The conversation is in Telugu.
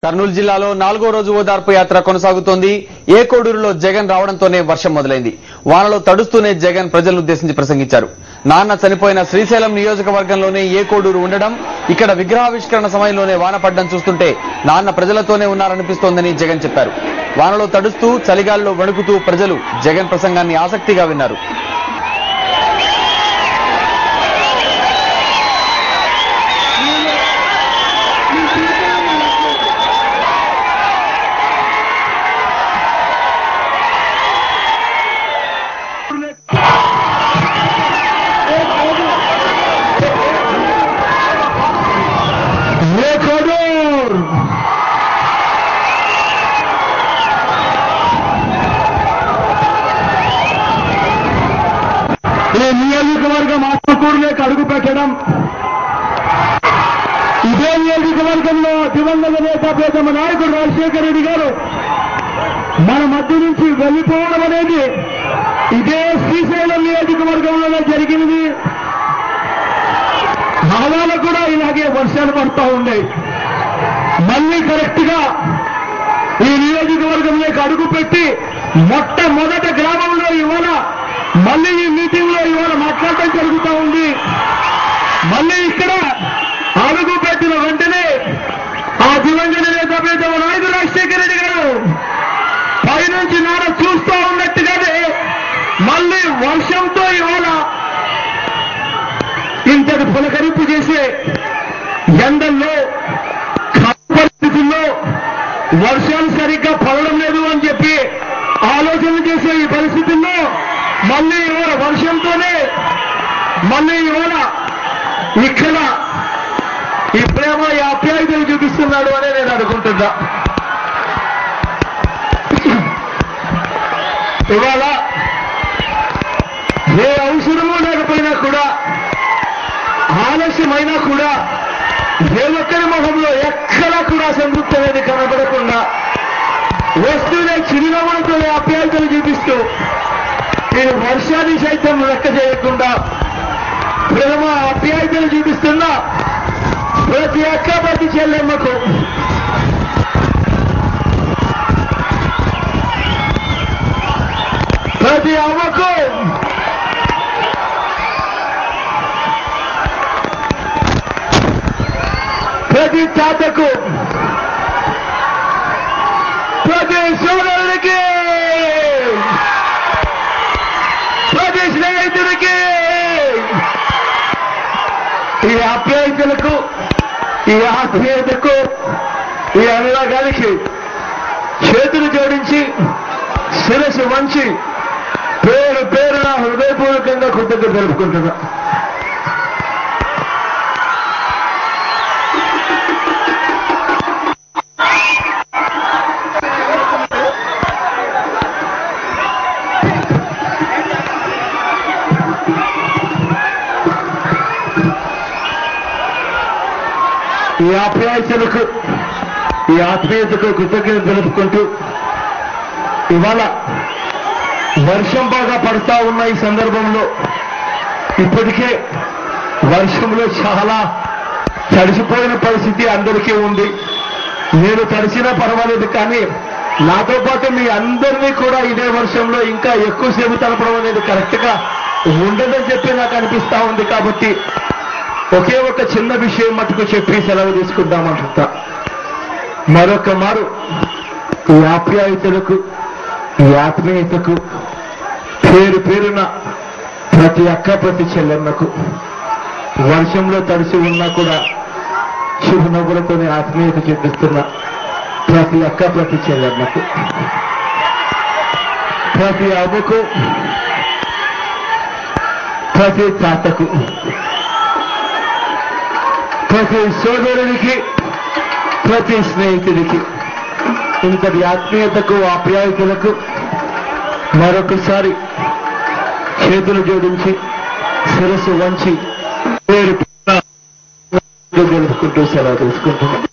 కర్నూలు జిల్లాలో 4వ రోజు ఓదార్పు యాత్ర కొనసాగుతోంది. ఏ కోడూరులో జగన్ రావడంతోనే వర్షం మొదలైంది. వానలో తడుస్తూనే జగన్ ప్రజలను ఉద్దేశించి ప్రసంగించారు. నాన్న చనిపోయిన శ్రీశైలం నియోజకవర్గంలోనే ఏ కోడూరు ఉండడం, ఇక్కడ విగ్రహావిష్కరణ సమయంలోనే వాన పడ్డం చూస్తుంటే నాన్న ప్రజలతోనే ఉన్నారనిపిస్తోందని జగన్ చెప్పారు. వానలో తడుస్తూ చలిగాల్లో వణుకుతూ ప్రజలు జగన్ ప్రసంగాన్ని ఆసక్తిగా విన్నారు. నియోజకవర్గం ఆత్మకూరులోకి అడుగు పెట్టడం, ఇదే నియోజకవర్గంలో దివంగత నేత ప్రియతమ నాయకుడు రాజశేఖర రెడ్డి గారు మన మధ్య నుంచి వెళ్లిపోవడం అనేది ఇదే శ్రీశైలం నియోజకవర్గంలోనే జరిగినది. భావాలు కూడా ఇలాగే వర్షాలు పడుతూ ఉన్నాయి. మళ్ళీ కరెక్ట్ గా ఈ నియోజకవర్గంలోకి అడుగు పెట్టి మొట్టమొదటి గ్రామంలో ఇవాళ మళ్ళీ ఈ మీటింగ్ లో ఇవాళ మాట్లాడటం జరుగుతూ ఉంది. మళ్ళీ ఇక్కడ అడుగు పెట్టిన వెంటనే ఆ దివంగత నేత ప్రియతమ నాయకుడు రాజశేఖర రెడ్డి గారు పైనుంచి నాన్న చూస్తూ ఉన్నట్టుగానే మళ్ళీ వర్షంతో ఇవాళ ఇంతటి పులకరింపు చేసే ఎండల్లో పరిస్థితుల్లో వర్షాలు సరిగ్గా పడడం లేదు అని చెప్పి ఆలోచన చేసే ఈ పరిస్థితుల్లో మళ్ళీ ఇవాళ వర్షంతోనే మళ్ళీ ఇవాళ ఇక్కడ ఈ ప్రేమ ఈ ఆప్యాయతలు చూపిస్తున్నాడు అనే నేను అనుకుంటున్నా. ఇవాళ ఏ అవసరమూ లేకపోయినా కూడా, ఆలస్యమైనా కూడా, ఏ ఒక్కరి మొహంలో ఎక్కడా కూడా సంతృప్తి అనేది కనబడకుండా వస్తూనే చిరునవ్వులతో ఆప్యాయతలు చూపిస్తూ నేను వర్షాన్ని సైతం లెక్క చేయకుండా ప్రేమ ఆప్యాయతలు చూపిస్తున్న ప్రతి అక్క ప్రతి చెల్లెమ్మకు ప్రతి అమ్మకు ప్రతి తాతకు ప్రతి సోదరుడికి ప్రతి స్నేహితుడికి ఈ ఆప్యాయతలకు ఈ ఆత్మీయతకు ఈ అనురాగానికి చేతులు జోడించి శిరస్సు వంచి పేరు పేరున హృదయపూర్వకంగా కృతజ్ఞత తెలుపుకుంటున్నా. ఈ ఆప్యాయతలకు ఈ ఆత్మీయతకు కృతజ్ఞత తెలుపుకుంటూ ఇవాళ వర్షం బాగా పడుతూ ఉన్న ఈ సందర్భంలో ఇప్పటికే వర్షంలో చాలా తడిసిపోయిన పరిస్థితి అందరికీ ఉంది. నేను తడిసినా పర్వాలేదు, కానీ నాతో పాటు మీ అందరినీ కూడా ఇదే వర్షంలో ఇంకా ఎక్కువసేపు తడపడం అనేది కరెక్ట్ గా ఉండదని చెప్పి నాకు అనిపిస్తా ఉంది. కాబట్టి ఒకే ఒక చిన్న విషయం మటుకు చెప్పి సెలవు తీసుకుందామంటా. మరొక మారు ఈ ఆప్యాయతలకు ఈ ఆత్మీయతకు పేరు పేరున ప్రతి అక్క ప్రతి చెల్లెమ్మకు వర్షంలో తడిసి ఉన్నా కూడా చిరునవ్వులతోనే ఆత్మీయత చూపిస్తున్న ప్రతి అక్క ప్రతి చెల్లెమ్మకు, ప్రతి అవ్వకు, ప్రతి తాతకు, ప్రతి సోదరుడికి, ప్రతి స్నేహితుడికి ఇంతటి ఆత్మీయతకు ఆప్యాయతలకు మరొకసారి చేతులు జోడించి శిరస్సు వంచి పేరు తెలుపుకుంటూ సెలవు తీసుకుంటున్నాం.